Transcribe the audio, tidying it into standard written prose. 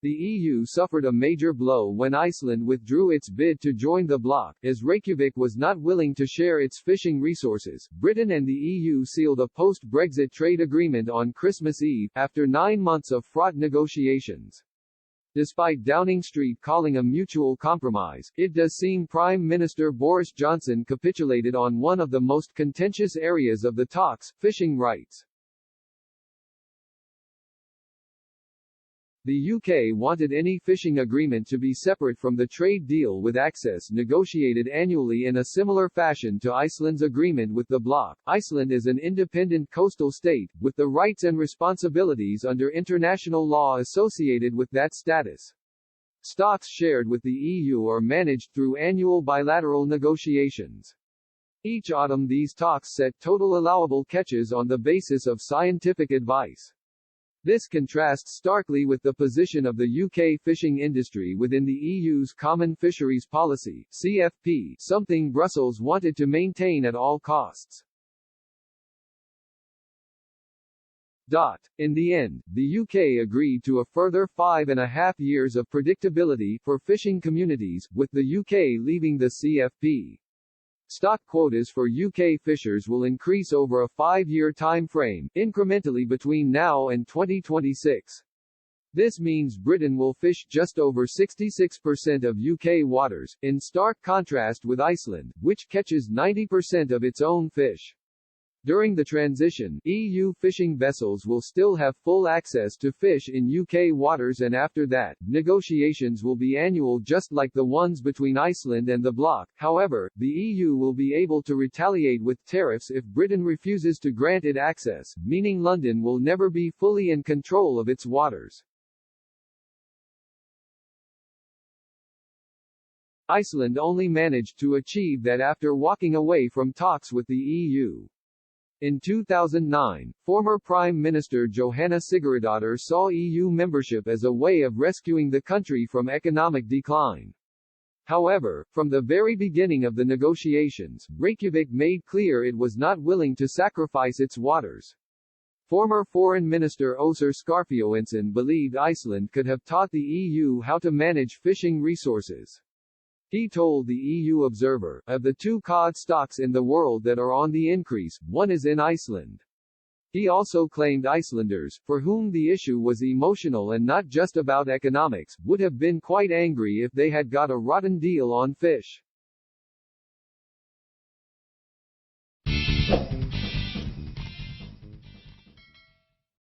The EU suffered a major blow when Iceland withdrew its bid to join the bloc, as Reykjavik was not willing to share its fishing resources. Britain and the EU sealed a post-Brexit trade agreement on Christmas Eve, after 9 months of fraught negotiations. Despite Downing Street calling a mutual compromise, it does seem Prime Minister Boris Johnson capitulated on one of the most contentious areas of the talks, fishing rights. The UK wanted any fishing agreement to be separate from the trade deal with access negotiated annually in a similar fashion to Iceland's agreement with the bloc. Iceland is an independent coastal state, with the rights and responsibilities under international law associated with that status. Stocks shared with the EU are managed through annual bilateral negotiations. Each autumn these talks set total allowable catches on the basis of scientific advice. This contrasts starkly with the position of the UK fishing industry within the EU's Common Fisheries Policy, CFP, something Brussels wanted to maintain at all costs. In the end, the UK agreed to a further 5.5 years of predictability for fishing communities, with the UK leaving the CFP. Stock quotas for UK fishers will increase over a 5-year time frame, incrementally between now and 2026. This means Britain will fish just over 66% of UK waters, in stark contrast with Iceland, which catches 90% of its own fish. During the transition, EU fishing vessels will still have full access to fish in UK waters, and after that, negotiations will be annual just like the ones between Iceland and the bloc. However, the EU will be able to retaliate with tariffs if Britain refuses to grant it access, meaning London will never be fully in control of its waters. Iceland only managed to achieve that after walking away from talks with the EU. In 2009, former Prime Minister Johanna Sigurðardóttir saw EU membership as a way of rescuing the country from economic decline. However, from the very beginning of the negotiations, Reykjavik made clear it was not willing to sacrifice its waters. Former Foreign Minister Össur Skarphéðinsson believed Iceland could have taught the EU how to manage fishing resources. He told the EU Observer, "Of the 2 cod stocks in the world that are on the increase, one is in Iceland." He also claimed Icelanders, for whom the issue was emotional and not just about economics, would have been quite angry if they had got a rotten deal on fish.